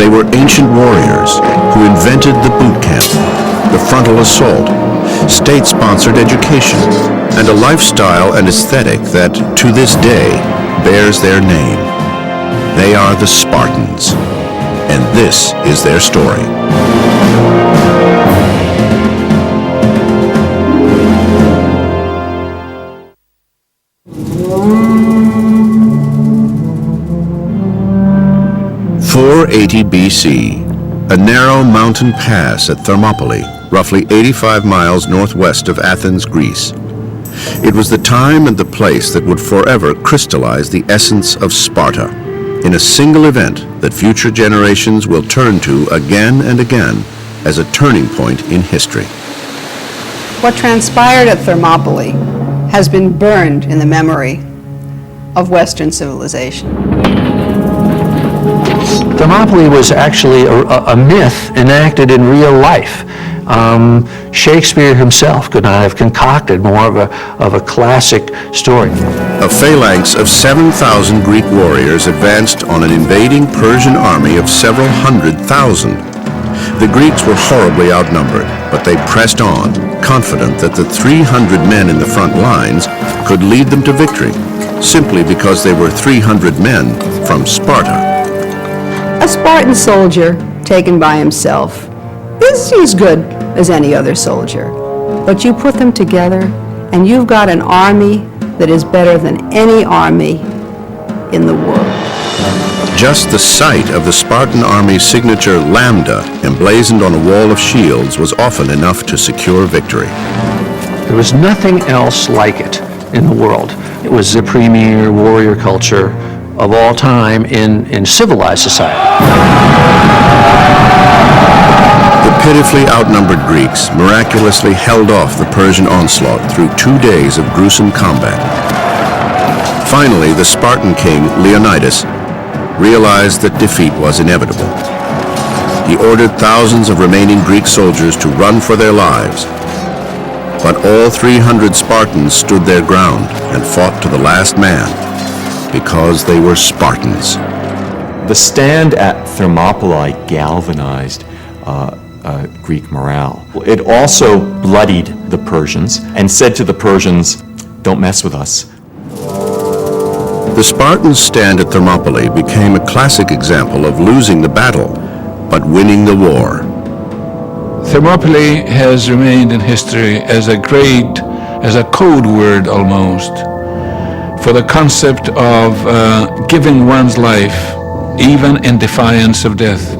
They were ancient warriors who invented the boot camp, the frontal assault, state-sponsored education, and a lifestyle and aesthetic that, to this day, bears their name. They are the Spartans, and this is their story. (480 BC), a narrow mountain pass at Thermopylae, roughly 85 miles northwest of Athens, Greece. It was the time and the place that would forever crystallize the essence of Sparta, in a single event that future generations will turn to again and again as a turning point in history. What transpired at Thermopylae has been burned in the memory of Western civilization. Thermopylae was actually a myth enacted in real life. Shakespeare himself could not have concocted more of a classic story. A phalanx of 7,000 Greek warriors advanced on an invading Persian army of several 100,000. The Greeks were horribly outnumbered, but they pressed on, confident that the 300 men in the front lines could lead them to victory, simply because they were 300 men from Sparta. A Spartan soldier taken by himself is as good as any other soldier. But you put them together and you've got an army that is better than any army in the world. Just the sight of the Spartan army's signature lambda emblazoned on a wall of shields was often enough to secure victory. There was nothing else like it in the world. It was the premier warrior culture of all time in civilized society. The pitifully outnumbered Greeks miraculously held off the Persian onslaught through 2 days of gruesome combat. Finally, the Spartan king, Leonidas, realized that defeat was inevitable. He ordered thousands of remaining Greek soldiers to run for their lives. But all 300 Spartans stood their ground and fought to the last man, because they were Spartans. The stand at Thermopylae galvanized Greek morale. It also bloodied the Persians and said to the Persians, "Don't mess with us." The Spartans' stand at Thermopylae became a classic example of losing the battle, but winning the war. Thermopylae has remained in history as a code word almost, for the concept of giving one's life even in defiance of death.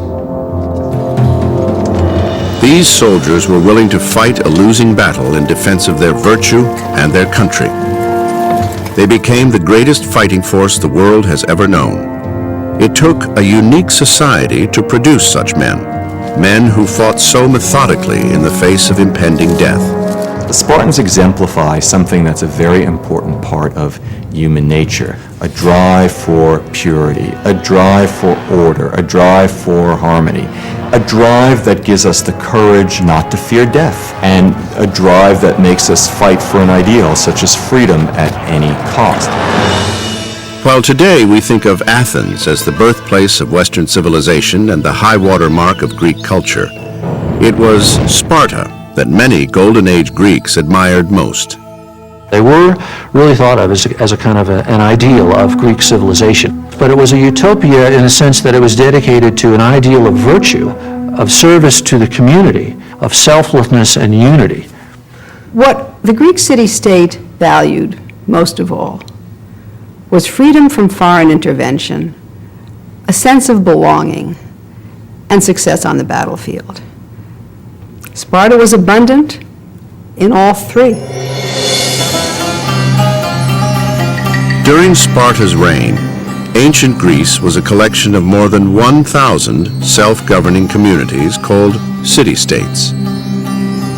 These soldiers were willing to fight a losing battle in defense of their virtue and their country. They became the greatest fighting force the world has ever known. It took a unique society to produce such men, men who fought so methodically in the face of impending death. The Spartans exemplify something that's a very important part of human nature, a drive for purity, a drive for order, a drive for harmony, a drive that gives us the courage not to fear death, and a drive that makes us fight for an ideal such as freedom at any cost. While today we think of Athens as the birthplace of Western civilization and the high-water mark of Greek culture, it was Sparta that many Golden Age Greeks admired most. They were really thought of as a kind of an ideal of Greek civilization. But it was a utopia in the sense that it was dedicated to an ideal of virtue, of service to the community, of selflessness and unity. What the Greek city-state valued most of all was freedom from foreign intervention, a sense of belonging, and success on the battlefield. Sparta was abundant in all three. During Sparta's reign, ancient Greece was a collection of more than 1,000 self-governing communities called city-states.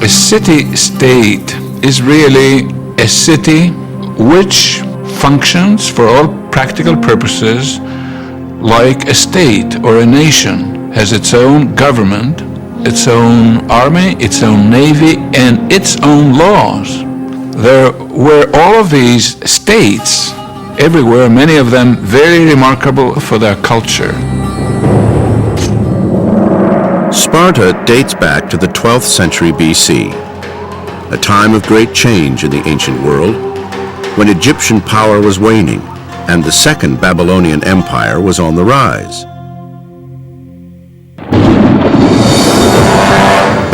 A city-state is really a city which functions for all practical purposes like a state or a nation, has its own government, its own army, its own navy, and its own laws. There were all of these states everywhere, many of them very remarkable for their culture. Sparta dates back to the 12th century BC, a time of great change in the ancient world, when Egyptian power was waning and the Second Babylonian Empire was on the rise.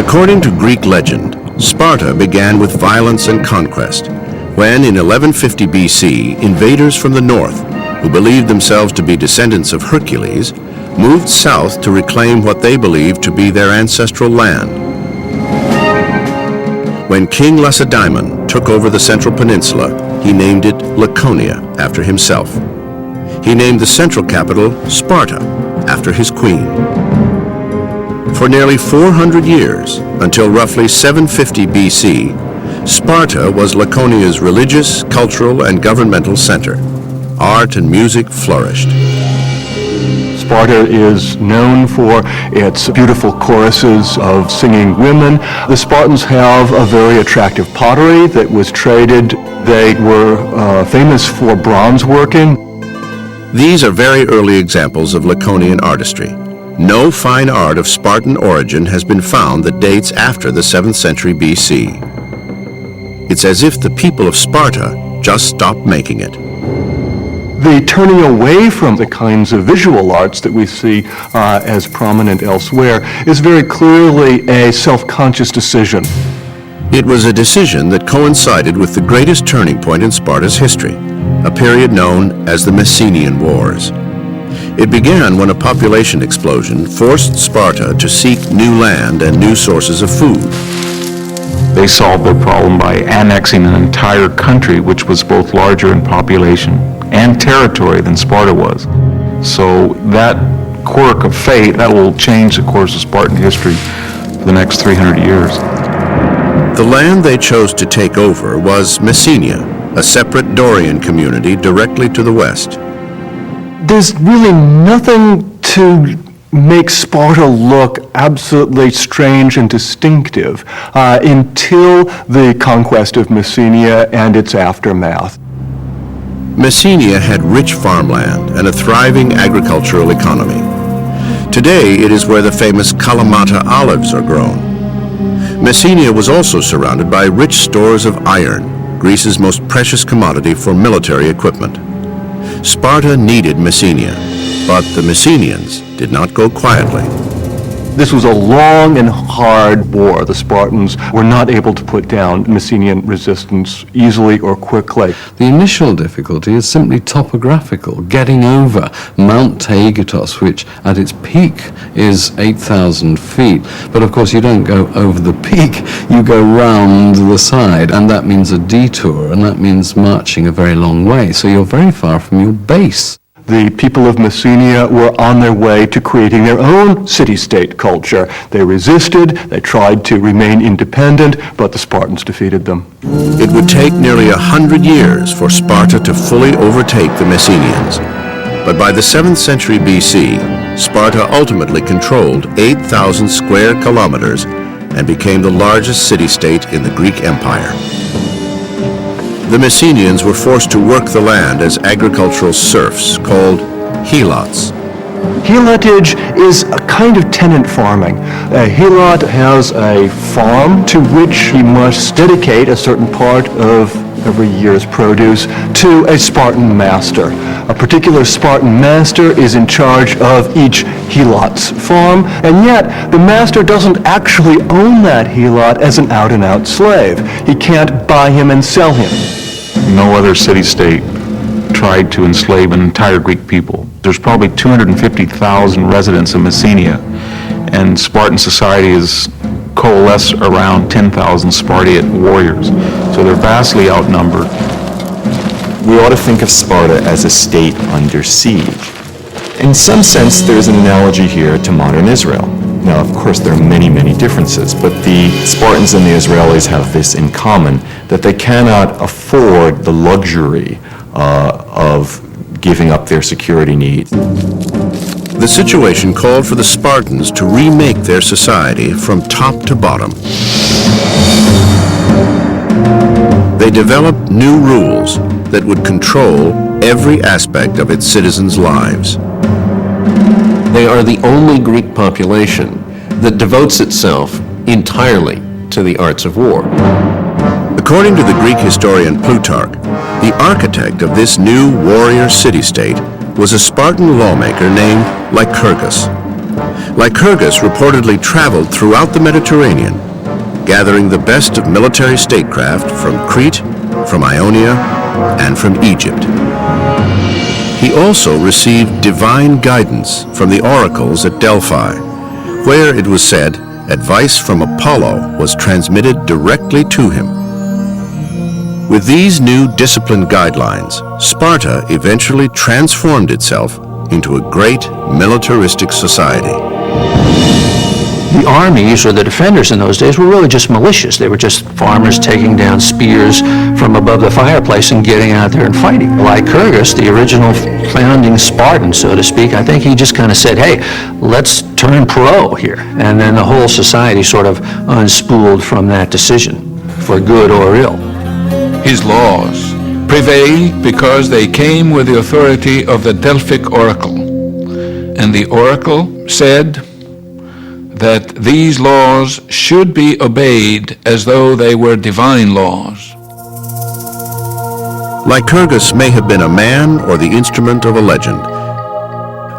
According to Greek legend, Sparta began with violence and conquest, when in 1150 BC, invaders from the north, who believed themselves to be descendants of Hercules, moved south to reclaim what they believed to be their ancestral land. When King Lacedaemon took over the Central Peninsula, he named it Laconia after himself. He named the central capital Sparta after his queen. For nearly 400 years, until roughly 750 BC, Sparta was Laconia's religious, cultural, and governmental center. Art and music flourished. Sparta is known for its beautiful choruses of singing women. The Spartans have a very attractive pottery that was traded. They were famous for bronze working. These are very early examples of Laconian artistry. No fine art of Spartan origin has been found that dates after the 7th century BC. It's as if the people of Sparta just stopped making it. The turning away from the kinds of visual arts that we see as prominent elsewhere is very clearly a self-conscious decision. It was a decision that coincided with the greatest turning point in Sparta's history, a period known as the Messenian Wars. It began when a population explosion forced Sparta to seek new land and new sources of food. They solved their problem by annexing an entire country which was both larger in population and territory than Sparta was. So that quirk of fate, that will change the course of Spartan history for the next 300 years. The land they chose to take over was Messenia, a separate Dorian community directly to the west. There's really nothing to make Sparta look absolutely strange and distinctive until the conquest of Messenia and its aftermath. Messenia had rich farmland and a thriving agricultural economy. Today, it is where the famous Kalamata olives are grown. Messenia was also surrounded by rich stores of iron, Greece's most precious commodity for military equipment. Sparta needed Messenia, but the Messenians did not go quietly. This was a long and hard war. The Spartans were not able to put down Messenian resistance easily or quickly. The initial difficulty is simply topographical, getting over Mount Taygetos, which at its peak is 8,000 feet. But of course you don't go over the peak, you go round the side, and that means a detour, and that means marching a very long way. So you're very far from your base. The people of Messenia were on their way to creating their own city-state culture. They resisted, they tried to remain independent, but the Spartans defeated them. It would take nearly 100 years for Sparta to fully overtake the Messenians. But by the 7th century BC, Sparta ultimately controlled 8,000 square kilometers and became the largest city-state in the Greek Empire. The Messenians were forced to work the land as agricultural serfs called helots. Helotage is a kind of tenant farming. A helot has a farm to which he must dedicate a certain part of every year's produce to a Spartan master. A particular Spartan master is in charge of each helot's farm, and yet the master doesn't actually own that helot as an out-and-out slave. He can't buy him and sell him. No other city-state tried to enslave an entire Greek people. There's probably 250,000 residents of Messenia, and Spartan society is coalesced around 10,000 Spartan warriors. So they're vastly outnumbered. We ought to think of Sparta as a state under siege. In some sense, there's an analogy here to modern Israel. Now, of course, there are many, many differences, but the Spartans and the Israelis have this in common, that they cannot afford the luxury of giving up their security needs. The situation called for the Spartans to remake their society from top to bottom. They developed new rules that would control every aspect of its citizens' lives. They are the only Greek population that devotes itself entirely to the arts of war. According to the Greek historian Plutarch, the architect of this new warrior city-state was a Spartan lawmaker named Lycurgus. Lycurgus reportedly traveled throughout the Mediterranean, gathering the best of military statecraft from Crete, from Ionia, and from Egypt. He also received divine guidance from the oracles at Delphi, where it was said advice from Apollo was transmitted directly to him. With these new discipline guidelines, Sparta eventually transformed itself into a great militaristic society. The armies, or the defenders in those days, were really just militias. They were just farmers taking down spears from above the fireplace and getting out there and fighting. Lycurgus, the original founding Spartan, so to speak, I think he just kind of said, hey, let's turn pro here. And then the whole society sort of unspooled from that decision, for good or ill. His laws prevailed because they came with the authority of the Delphic oracle. And the oracle said that these laws should be obeyed as though they were divine laws. Lycurgus may have been a man or the instrument of a legend.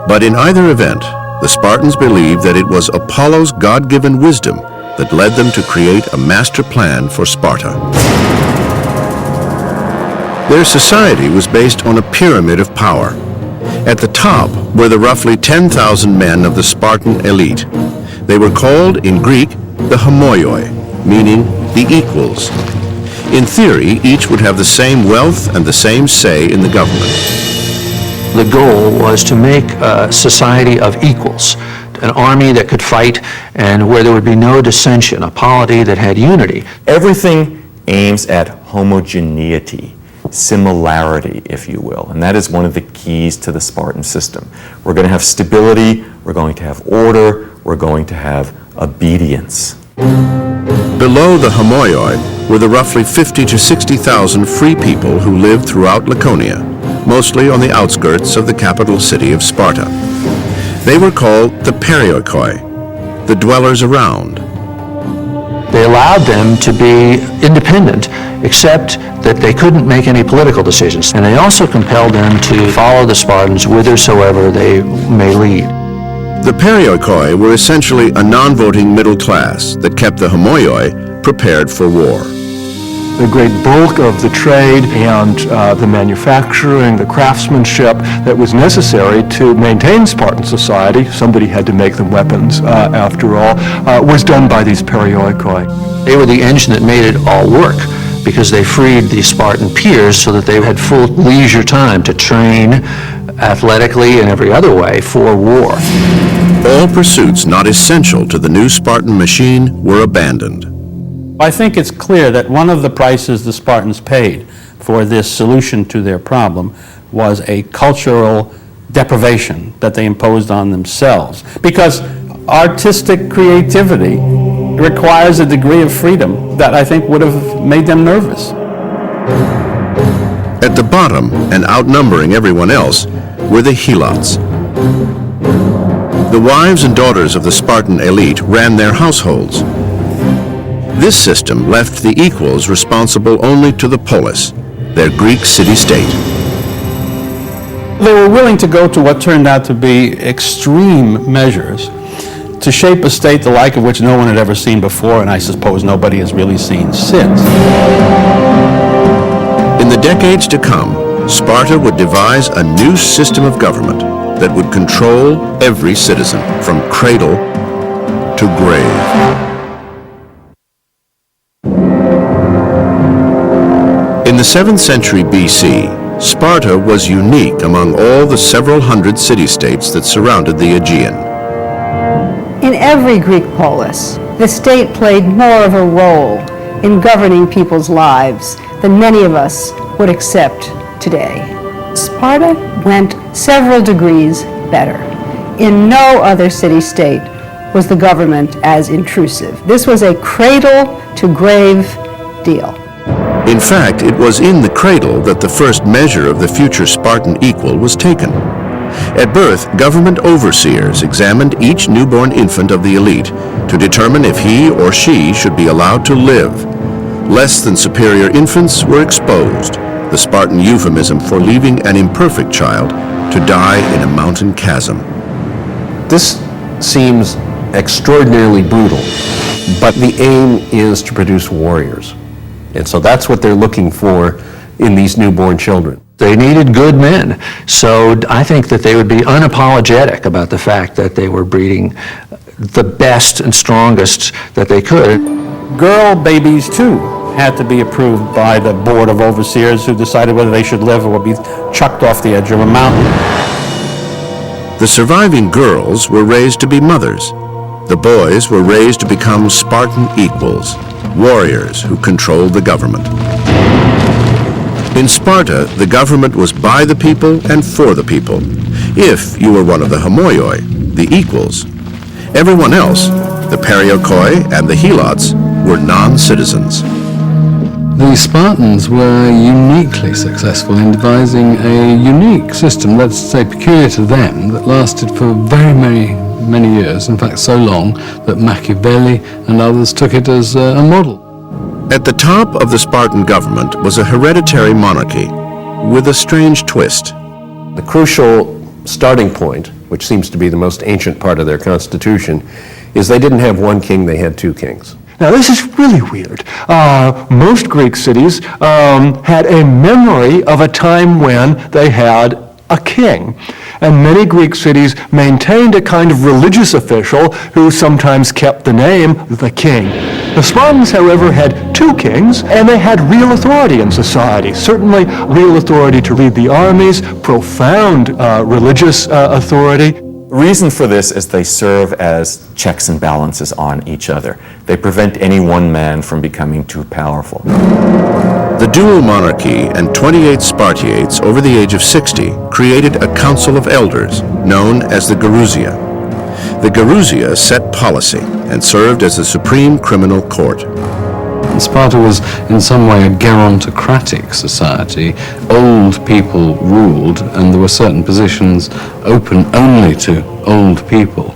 But in either event, the Spartans believed that it was Apollo's God-given wisdom that led them to create a master plan for Sparta. Their society was based on a pyramid of power. At the top were the roughly 10,000 men of the Spartan elite. They were called in Greek the homoioi, meaning the equals. In theory, each would have the same wealth and the same say in the government. The goal was to make a society of equals, an army that could fight and where there would be no dissension, a polity that had unity. Everything aims at homogeneity, similarity, if you will, and that is one of the keys to the Spartan system. We're going to have stability, we're going to have order, we're going to have obedience. Below the homoioi were the roughly 50 to 60,000 free people who lived throughout Laconia, mostly on the outskirts of the capital city of Sparta. They were called the perioikoi, the dwellers around. They allowed them to be independent, except that they couldn't make any political decisions. And they also compelled them to follow the Spartans whithersoever they may lead. The perioikoi were essentially a non-voting middle class that kept the homoioi prepared for war. The great bulk of the trade and the manufacturing, the craftsmanship that was necessary to maintain Spartan society, somebody had to make the weapons after all, was done by these perioikoi. They were the engine that made it all work, because they freed the Spartan peers so that they had full leisure time to train athletically and every other way for war. All pursuits not essential to the new Spartan machine were abandoned. I think it's clear that one of the prices the Spartans paid for this solution to their problem was a cultural deprivation that they imposed on themselves. Because artistic creativity requires a degree of freedom that I think would have made them nervous. At the bottom, and outnumbering everyone else, were the helots. The wives and daughters of the Spartan elite ran their households. This system left the equals responsible only to the polis, their Greek city-state. They were willing to go to what turned out to be extreme measures to shape a state the like of which no one had ever seen before, and I suppose nobody has really seen since. In the decades to come, Sparta would devise a new system of government that would control every citizen from cradle to grave. In the 7th century BC, Sparta was unique among all the several hundred city-states that surrounded the Aegean. In every Greek polis, the state played more of a role in governing people's lives than many of us would accept today. Sparta went several degrees better. In no other city-state was the government as intrusive. This was a cradle-to-grave deal. In fact, it was in the cradle that the first measure of the future Spartan equal was taken. At birth, government overseers examined each newborn infant of the elite to determine if he or she should be allowed to live. Less than superior infants were exposed, the Spartan euphemism for leaving an imperfect child to die in a mountain chasm. This seems extraordinarily brutal, but the aim is to produce warriors. And so that's what they're looking for in these newborn children. They needed good men, so I think that they would be unapologetic about the fact that they were breeding the best and strongest that they could. Girl babies, too, had to be approved by the Board of Overseers, who decided whether they should live or be chucked off the edge of a mountain. The surviving girls were raised to be mothers. The boys were raised to become Spartan equals, warriors who controlled the government. In Sparta, the government was by the people and for the people, if you were one of the homoioi, the equals. Everyone else, the periokoi and the helots, were non-citizens. The Spartans were uniquely successful in devising a unique system, let's say peculiar to them, that lasted for very many years, in fact so long that Machiavelli and others took it as a model. At the top of the Spartan government was a hereditary monarchy with a strange twist. The crucial starting point, which seems to be the most ancient part of their constitution, is they didn't have one king, they had two kings. Now, this is really weird. Most Greek cities had a memory of a time when they had a king. And many Greek cities maintained a kind of religious official who sometimes kept the name the king. The Spartans, however, had two kings, and they had real authority in society. Certainly real authority to lead the armies, profound religious authority. The reason for this is they serve as checks and balances on each other. They prevent any one man from becoming too powerful. The dual monarchy and 28 Spartiates over the age of 60 created a council of elders known as the Gerousia. The Gerousia set policy and served as the supreme criminal court. Sparta was in some way a gerontocratic society. Old people ruled, and there were certain positions open only to old people.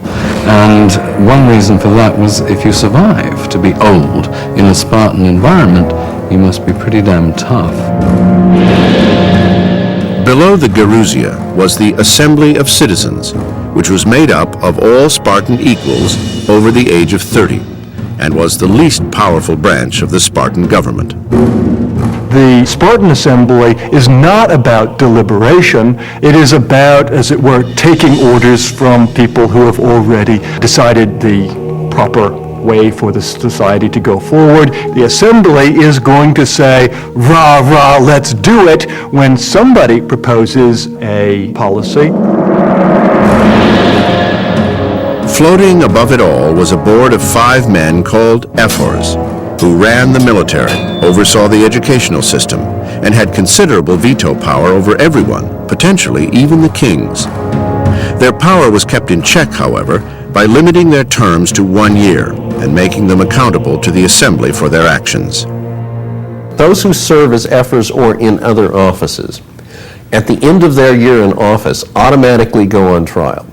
And one reason for that was if you survive to be old in a Spartan environment, you must be pretty damn tough. Below the Gerousia was the Assembly of Citizens, which was made up of all Spartan equals over the age of 30, and was the least powerful branch of the Spartan government. The Spartan assembly is not about deliberation. It is about, as it were, taking orders from people who have already decided the proper way for the society to go forward. The assembly is going to say, rah, rah, let's do it, when somebody proposes a policy. Floating above it all was a board of 5 men called ephors, who ran the military, oversaw the educational system, and had considerable veto power over everyone, potentially even the kings. Their power was kept in check, however, by limiting their terms to 1 year and making them accountable to the assembly for their actions. Those who serve as ephors or in other offices, at the end of their year in office, automatically go on trial.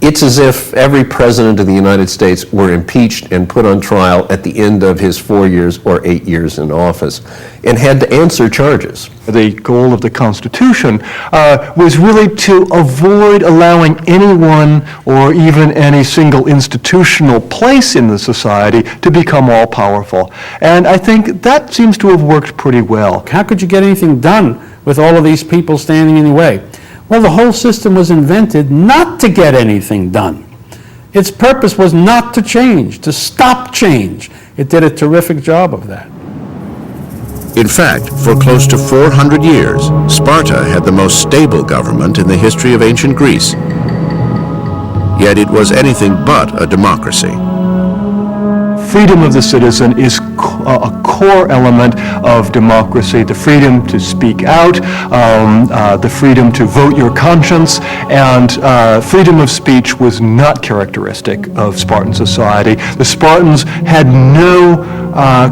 It's as if every president of the United States were impeached and put on trial at the end of his 4 years or 8 years in office and had to answer charges. The goal of the Constitution was really to avoid allowing anyone or even any single institutional place in the society to become all-powerful. And I think that seems to have worked pretty well. How could you get anything done with all of these people standing in your way? Well, the whole system was invented not to get anything done. Its purpose was not to change, to stop change. It did a terrific job of that. In fact, for close to 400 years, Sparta had the most stable government in the history of ancient Greece. Yet it was anything but a democracy. Freedom of the citizen is a core element of democracy, the freedom to speak out, the freedom to vote your conscience, and freedom of speech was not characteristic of Spartan society. The Spartans had no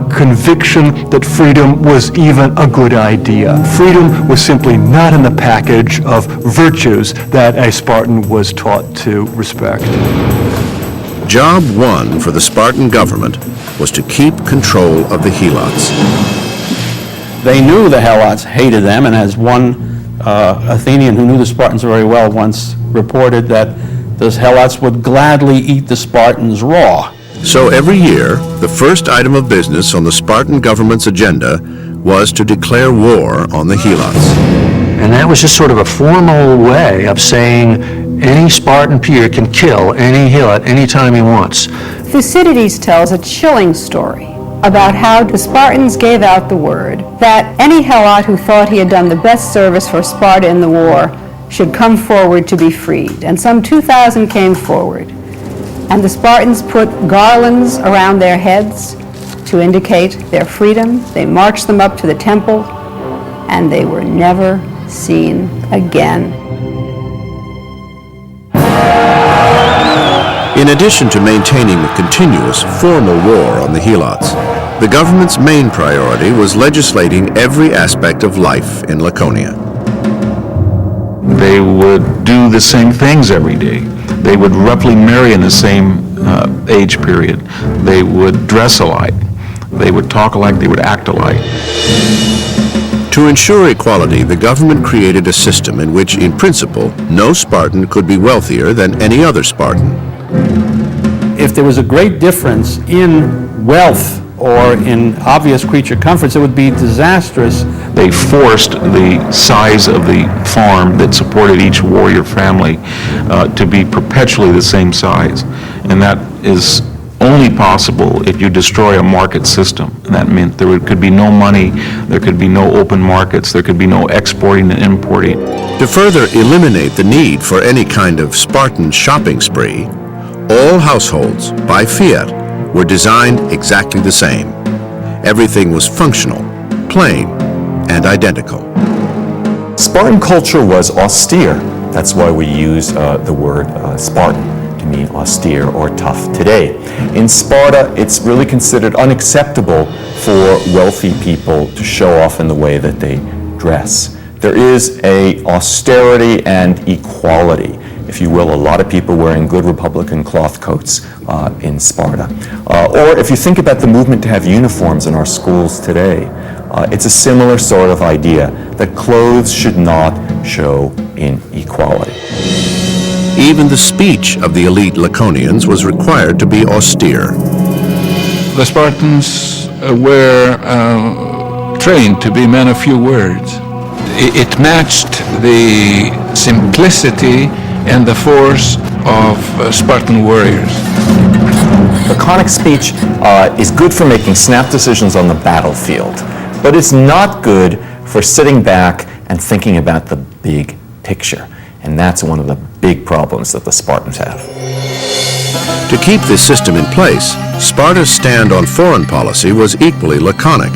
conviction that freedom was even a good idea. Freedom was simply not in the package of virtues that a Spartan was taught to respect. Job one for the Spartan government was to keep control of the Helots. They knew the Helots hated them, and as one Athenian who knew the Spartans very well once reported that those Helots would gladly eat the Spartans raw. So every year, the first item of business on the Spartan government's agenda was to declare war on the Helots. And that was just sort of a formal way of saying any Spartan peer can kill any Helot anytime he wants. Thucydides tells a chilling story about how the Spartans gave out the word that any Helot who thought he had done the best service for Sparta in the war should come forward to be freed. And some 2,000 came forward. And the Spartans put garlands around their heads to indicate their freedom. They marched them up to the temple, and they were never seen again. In addition to maintaining a continuous formal war on the Helots, the government's main priority was legislating every aspect of life in Laconia. They would do the same things every day. They would roughly marry in the same age period. They would dress alike. They would talk alike. They would act alike. To ensure equality, the government created a system in which, in principle, no Spartan could be wealthier than any other Spartan. If there was a great difference in wealth or in obvious creature comforts, it would be disastrous. They forced the size of the farm that supported each warrior family to be perpetually the same size. And that is only possible if you destroy a market system. And that meant there could be no money, there could be no open markets, there could be no exporting and importing. To further eliminate the need for any kind of Spartan shopping spree, all households, by fiat, were designed exactly the same. Everything was functional, plain, and identical. Spartan culture was austere. That's why we use the word Spartan to mean austere or tough today. In Sparta, it's really considered unacceptable for wealthy people to show off in the way that they dress. There is a austerity and equality, if you will, a lot of people wearing good Republican cloth coats in Sparta. Or if you think about the movement to have uniforms in our schools today, it's a similar sort of idea that clothes should not show inequality. Even the speech of the elite Laconians was required to be austere. The Spartans were trained to be men of few words. It matched the simplicity and the force of Spartan warriors. Laconic speech is good for making snap decisions on the battlefield, but it's not good for sitting back and thinking about the big picture. And that's one of the big problems that the Spartans have. To keep this system in place, Sparta's stand on foreign policy was equally laconic.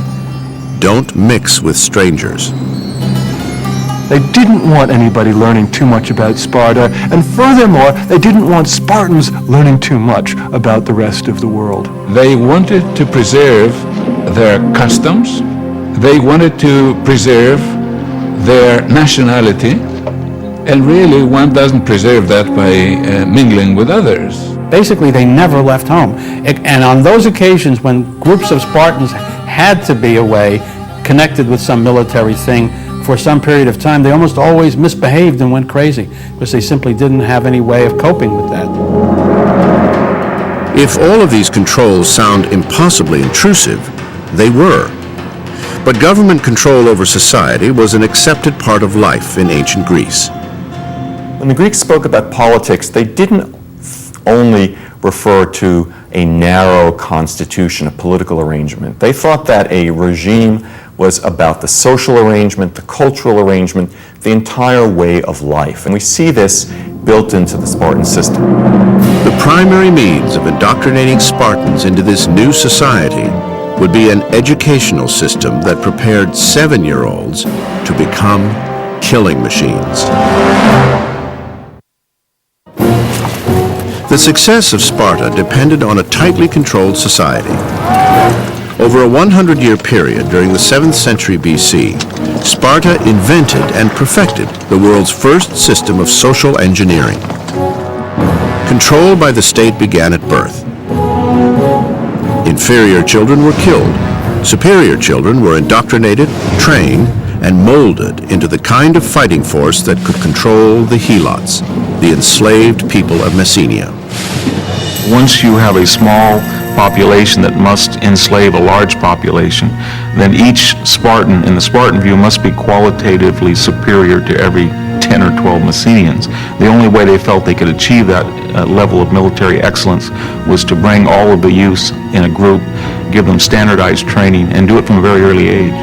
Don't mix with strangers. They didn't want anybody learning too much about Sparta, and furthermore, they didn't want Spartans learning too much about the rest of the world. They wanted to preserve their customs. They wanted to preserve their nationality. And really, one doesn't preserve that by mingling with others. Basically, they never left home. And on those occasions when groups of Spartans had to be away, connected with some military thing, for some period of time, they almost always misbehaved and went crazy because they simply didn't have any way of coping with that. If all of these controls sound impossibly intrusive, they were. But government control over society was an accepted part of life in ancient Greece. When the Greeks spoke about politics, they didn't only refer to a narrow constitution, a political arrangement. They thought that a regime was about the social arrangement, the cultural arrangement, the entire way of life. And we see this built into the Spartan system. The primary means of indoctrinating Spartans into this new society would be an educational system that prepared 7-year-olds to become killing machines. The success of Sparta depended on a tightly controlled society. Over a 100-year period during the 7th century BC, Sparta invented and perfected the world's first system of social engineering. Control by the state began at birth. Inferior children were killed. Superior children were indoctrinated, trained, and molded into the kind of fighting force that could control the helots, the enslaved people of Messenia. Once you have a small population that must enslave a large population, then each Spartan, in the Spartan view, must be qualitatively superior to every 10 or 12 Messenians. The only way they felt they could achieve that level of military excellence was to bring all of the youths in a group, give them standardized training, and do it from a very early age.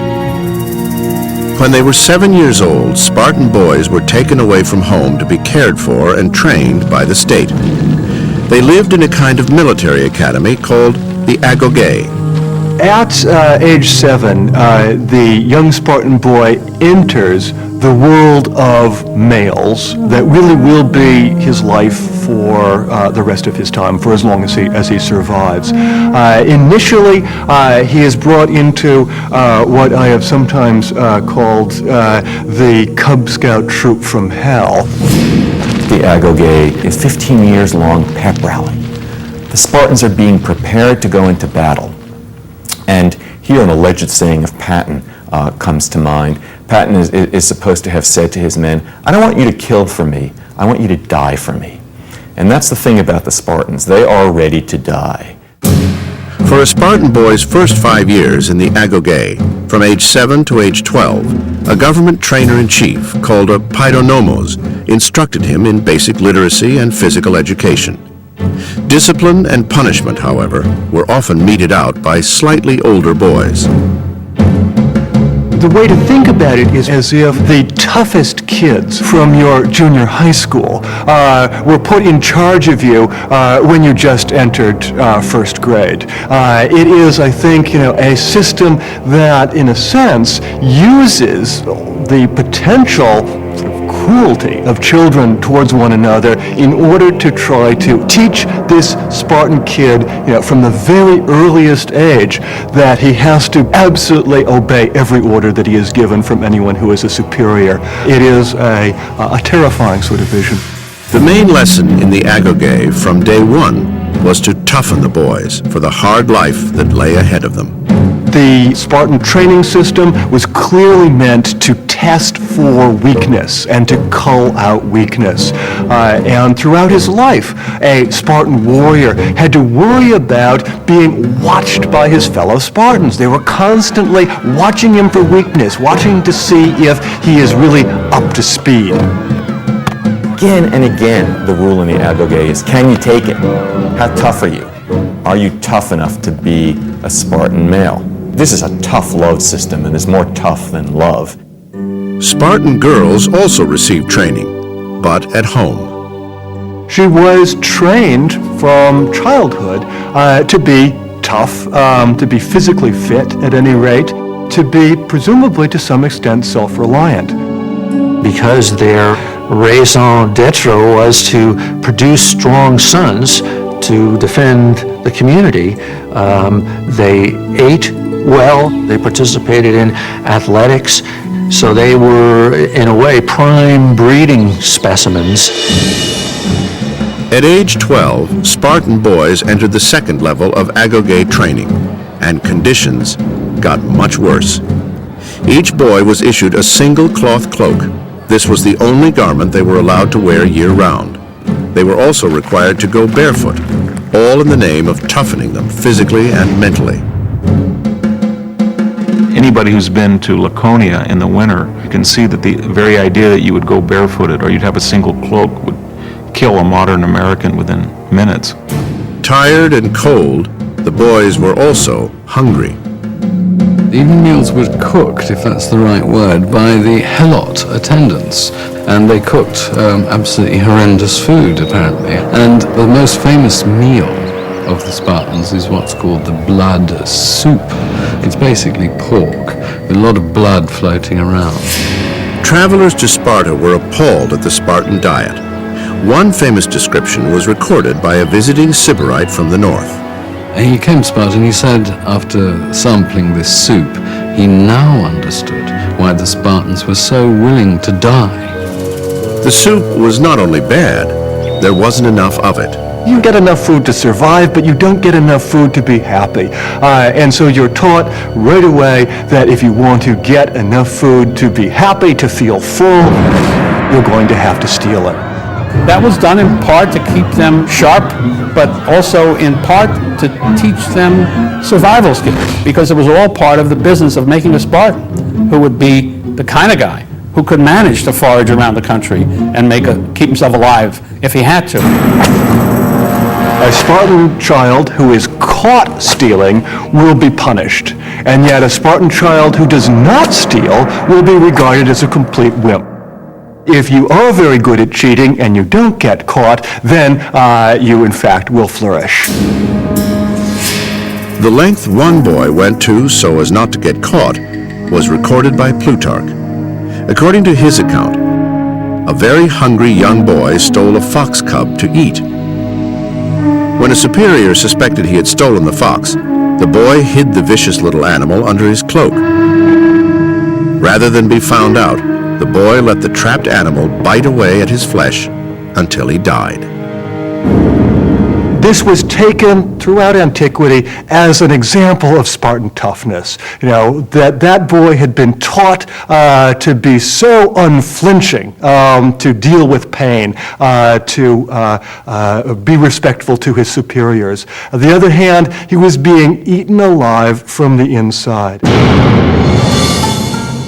When they were 7 years old, Spartan boys were taken away from home to be cared for and trained by the state. They lived in a kind of military academy called the Agogé. At age 7, the young Spartan boy enters the world of males that really will be his life for the rest of his time, for as long as he survives. Initially, he is brought into what I have sometimes called the Cub Scout troop from hell. The Agogé is a 15-years-long pep rally. The Spartans are being prepared to go into battle. And here an alleged saying of Patton comes to mind. Patton is supposed to have said to his men, "I don't want you to kill for me, I want you to die for me." And that's the thing about the Spartans. They are ready to die. For a Spartan boy's first 5 years in the Agogé, from age 7 to age 12, a government trainer-in-chief called a paidonomos instructed him in basic literacy and physical education. Discipline and punishment, however, were often meted out by slightly older boys. The way to think about it is as if the toughest kids from your junior high school were put in charge of you when you just entered first grade. It is, I think, a system that, in a sense, uses the potential sort of cruelty of children towards one another in order to try to teach this Spartan kid, from the very earliest age, that he has to absolutely obey every order that he is given from anyone who is a superior. It is a terrifying sort of vision. The main lesson in the Agogé from day one was to toughen the boys for the hard life that lay ahead of them. The Spartan training system was clearly meant to test for weakness and to cull out weakness. And throughout his life, a Spartan warrior had to worry about being watched by his fellow Spartans. They were constantly watching him for weakness, watching to see if he is really up to speed. Again and again, the rule in the Agogé is, can you take it? How tough are you? Are you tough enough to be a Spartan male? This is a tough love system, and is more tough than love. Spartan girls also received training, but at home. She was trained from childhood to be tough, to be physically fit at any rate, to be presumably to some extent self-reliant. Because their raison d'etre was to produce strong sons to defend the community. They ate well, they participated in athletics, so they were, in a way, prime breeding specimens. At age 12, Spartan boys entered the second level of Agogé training, and conditions got much worse. Each boy was issued a single cloth cloak. This was the only garment they were allowed to wear year-round. They were also required to go barefoot, all in the name of toughening them physically and mentally. Anybody who's been to Laconia in the winter can see that the very idea that you would go barefooted or you'd have a single cloak would kill a modern American within minutes. Tired and cold, the boys were also hungry. The evening meals were cooked, if that's the right word, by the helot attendants. And they cooked absolutely horrendous food, apparently. And the most famous meal of the Spartans is what's called the blood soup. It's basically pork, with a lot of blood floating around. Travelers to Sparta were appalled at the Spartan diet. One famous description was recorded by a visiting Sybarite from the north. He came to Sparta and he said, after sampling this soup, he now understood why the Spartans were so willing to die. The soup was not only bad, there wasn't enough of it. You get enough food to survive, but you don't get enough food to be happy. And so you're taught right away that if you want to get enough food to be happy, to feel full, you're going to have to steal it. That was done in part to keep them sharp, but also in part to teach them survival skills, because it was all part of the business of making a Spartan, who would be the kind of guy who could manage to forage around the country and keep himself alive if he had to. A Spartan child who is caught stealing will be punished, and yet a Spartan child who does not steal will be regarded as a complete wimp. If you are very good at cheating and you don't get caught, then you in fact will flourish. The length one boy went to so as not to get caught was recorded by Plutarch. According to his account, a very hungry young boy stole a fox cub to eat. When a superior suspected he had stolen the fox, the boy hid the vicious little animal under his cloak. Rather than be found out, the boy let the trapped animal bite away at his flesh until he died. This was taken throughout antiquity as an example of Spartan toughness. You know, that boy had been taught to be so unflinching, to deal with pain, to be respectful to his superiors. On the other hand, he was being eaten alive from the inside.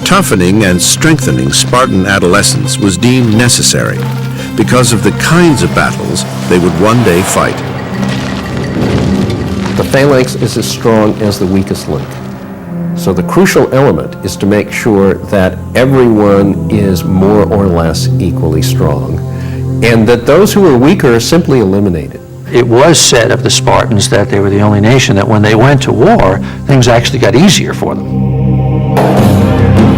Toughening and strengthening Spartan adolescents was deemed necessary because of the kinds of battles they would one day fight. The phalanx is as strong as the weakest link. So the crucial element is to make sure that everyone is more or less equally strong, and that those who are weaker are simply eliminated. It was said of the Spartans that they were the only nation that when they went to war, things actually got easier for them.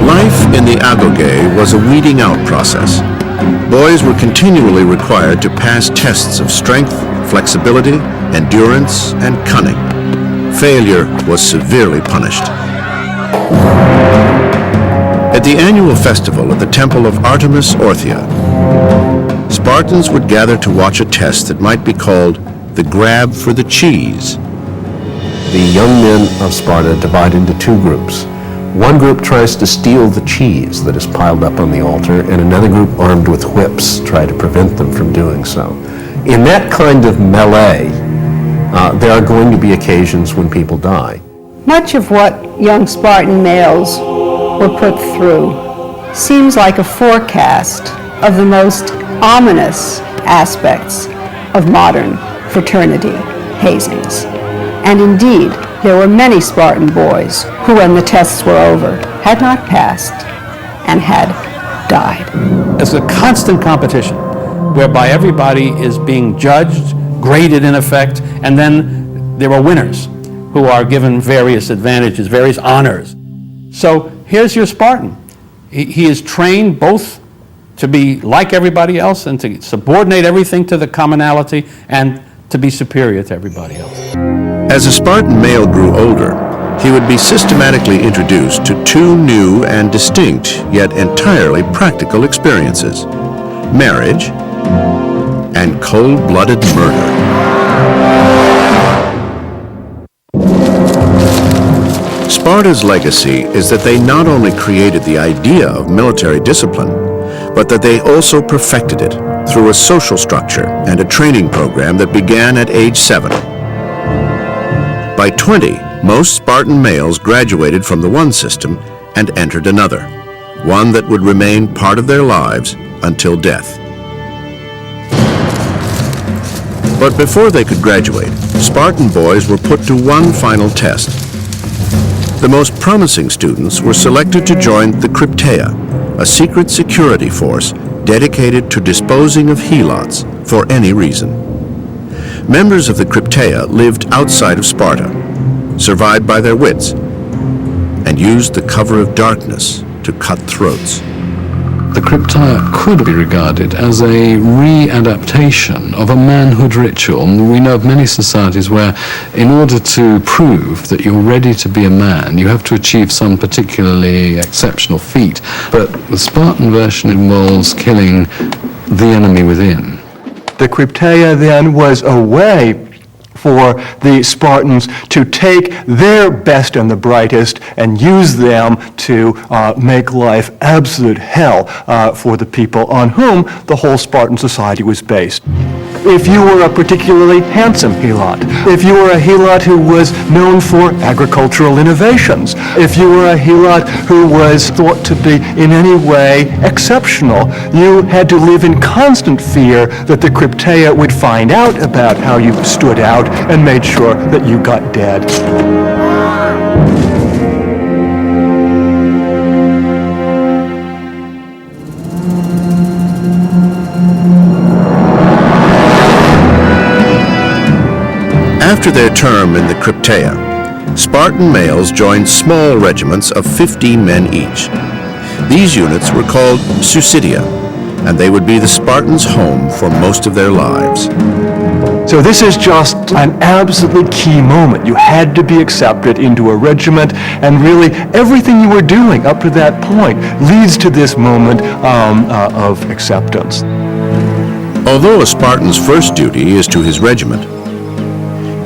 Life in the agoge was a weeding out process. Boys were continually required to pass tests of strength, flexibility, endurance, and cunning. Failure was severely punished. At the annual festival at the temple of Artemis Orthia, Spartans would gather to watch a test that might be called the grab for the cheese. The young men of Sparta divide into two groups. One group tries to steal the cheese that is piled up on the altar, and another group armed with whips try to prevent them from doing so. In that kind of melee, there are going to be occasions when people die. Much of what young Spartan males were put through seems like a forecast of the most ominous aspects of modern fraternity hazings. And indeed, there were many Spartan boys who, when the tests were over, had not passed and had died. It's a constant competition whereby everybody is being judged, graded in effect, and then there are winners who are given various advantages, various honors. So here's your Spartan. He is trained both to be like everybody else and to subordinate everything to the commonality and to be superior to everybody else. As a Spartan male grew older, he would be systematically introduced to two new and distinct, yet entirely practical experiences: marriage and cold-blooded murder. Sparta's legacy is that they not only created the idea of military discipline, but that they also perfected it through a social structure and a training program that began at age 7. By 20, most Spartan males graduated from the one system and entered another, one that would remain part of their lives until death. But before they could graduate, Spartan boys were put to one final test. The most promising students were selected to join the Crypteia, a secret security force dedicated to disposing of helots for any reason. Members of the Crypteia lived outside of Sparta, survived by their wits, and used the cover of darkness to cut throats. The crypteia could be regarded as a re-adaptation of a manhood ritual. And we know of many societies where, in order to prove that you're ready to be a man, you have to achieve some particularly exceptional feat. But the Spartan version involves killing the enemy within. The crypteia then was a way for the Spartans to take their best and the brightest and use them to make life absolute hell for the people on whom the whole Spartan society was based. If you were a particularly handsome helot, if you were a helot who was known for agricultural innovations, if you were a helot who was thought to be in any way exceptional, you had to live in constant fear that the crypteia would find out about how you stood out and made sure that you got dead. After their term in the crypteia, Spartan males joined small regiments of 15 men each. These units were called suicidia, and they would be the Spartans' home for most of their lives. So this is just an absolutely key moment. You had to be accepted into a regiment, and really everything you were doing up to that point leads to this moment of acceptance. Although a Spartan's first duty is to his regiment,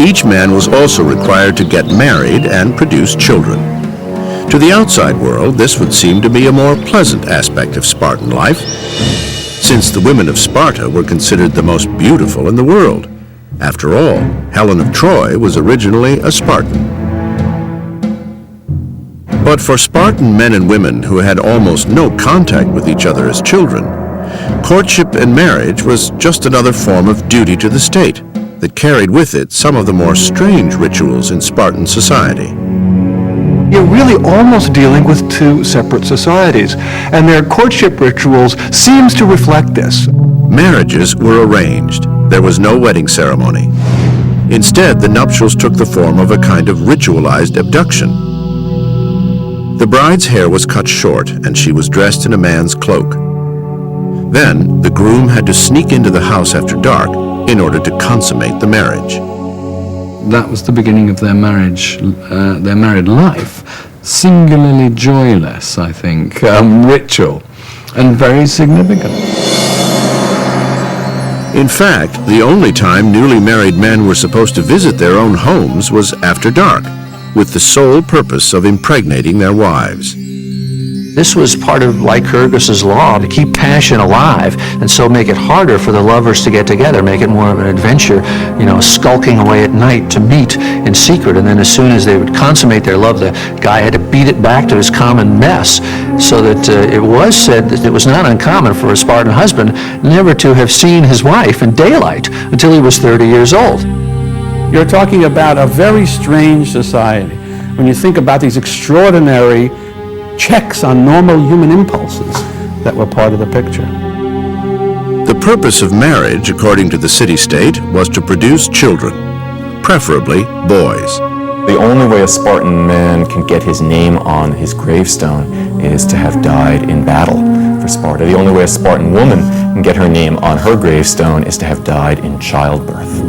each man was also required to get married and produce children. To the outside world, this would seem to be a more pleasant aspect of Spartan life, since the women of Sparta were considered the most beautiful in the world. After all, Helen of Troy was originally a Spartan. But for Spartan men and women who had almost no contact with each other as children, courtship and marriage was just another form of duty to the state that carried with it some of the more strange rituals in Spartan society. You're really almost dealing with two separate societies, and their courtship rituals seems to reflect this. Marriages were arranged. There was no wedding ceremony. Instead, the nuptials took the form of a kind of ritualized abduction. The bride's hair was cut short, and she was dressed in a man's cloak. Then, the groom had to sneak into the house after dark in order to consummate the marriage. That was the beginning of their marriage, their married life. Singularly joyless, I think, ritual, and very significant. In fact, the only time newly married men were supposed to visit their own homes was after dark, with the sole purpose of impregnating their wives. This was part of Lycurgus's law, to keep passion alive, and so make it harder for the lovers to get together, make it more of an adventure, skulking away at night to meet in secret, and then as soon as they would consummate their love, the guy had to beat it back to his common mess, so that it was said that it was not uncommon for a Spartan husband never to have seen his wife in daylight until he was 30 years old. You're talking about a very strange society. When you think about these extraordinary checks on normal human impulses that were part of the picture. The purpose of marriage, according to the city-state, was to produce children, preferably boys. The only way a Spartan man can get his name on his gravestone is to have died in battle for Sparta. The only way a Spartan woman can get her name on her gravestone is to have died in childbirth.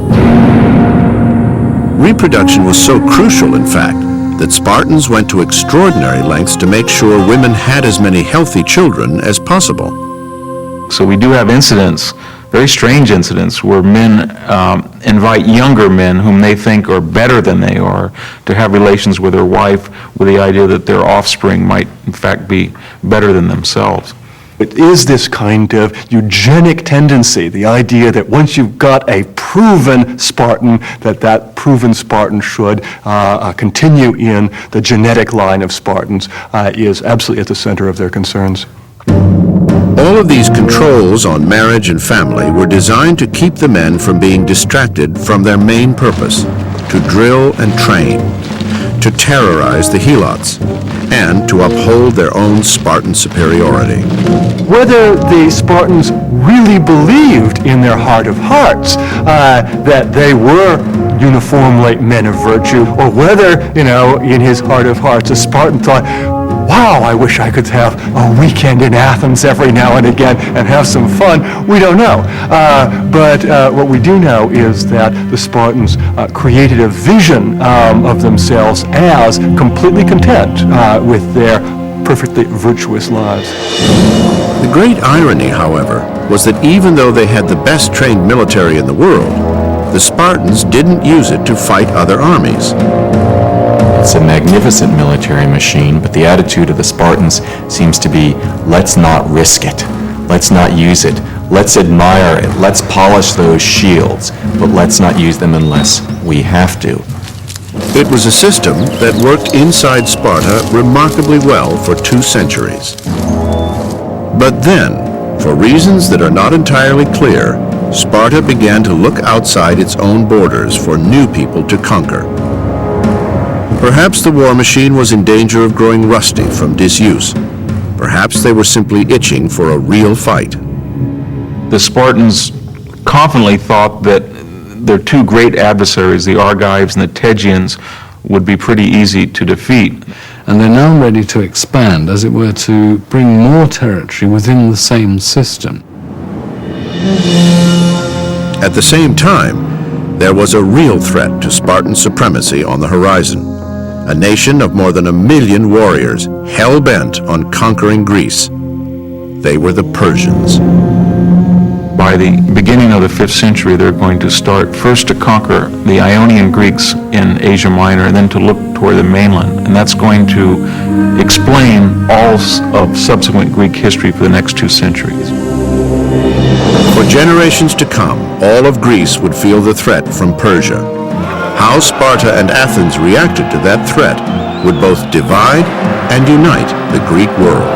Reproduction was so crucial, in fact, that Spartans went to extraordinary lengths to make sure women had as many healthy children as possible. So we do have incidents, very strange incidents, where men invite younger men whom they think are better than they are to have relations with their wife with the idea that their offspring might in fact be better than themselves. It is this kind of eugenic tendency, the idea that once you've got a proven Spartan, that proven Spartan should continue in the genetic line of Spartans, is absolutely at the center of their concerns. All of these controls on marriage and family were designed to keep the men from being distracted from their main purpose, to drill and train, to terrorize the helots, and to uphold their own Spartan superiority. Whether the Spartans really believed in their heart of hearts that they were uniformly men of virtue, or whether, in his heart of hearts, a Spartan thought, wow, I wish I could have a weekend in Athens every now and again and have some fun. We don't know. But what we do know is that the Spartans created a vision of themselves as completely content with their perfectly virtuous lives. The great irony, however, was that even though they had the best trained military in the world, the Spartans didn't use it to fight other armies. It's a magnificent military machine, but the attitude of the Spartans seems to be, let's not risk it. Let's not use it. Let's admire it. Let's polish those shields, but let's not use them unless we have to. It was a system that worked inside Sparta remarkably well for 2 centuries. But then, for reasons that are not entirely clear, Sparta began to look outside its own borders for new people to conquer. Perhaps the war machine was in danger of growing rusty from disuse. Perhaps they were simply itching for a real fight. The Spartans confidently thought that their 2 great adversaries, the Argives and the Tegeans, would be pretty easy to defeat. And they're now ready to expand, as it were, to bring more territory within the same system. At the same time, there was a real threat to Spartan supremacy on the horizon. A nation of more than 1 million warriors, hell-bent on conquering Greece. They were the Persians. By the beginning of the 5th century, they're going to start first to conquer the Ionian Greeks in Asia Minor and then to look toward the mainland. And that's going to explain all of subsequent Greek history for the next 2 centuries. For generations to come, all of Greece would feel the threat from Persia. How Sparta and Athens reacted to that threat would both divide and unite the Greek world.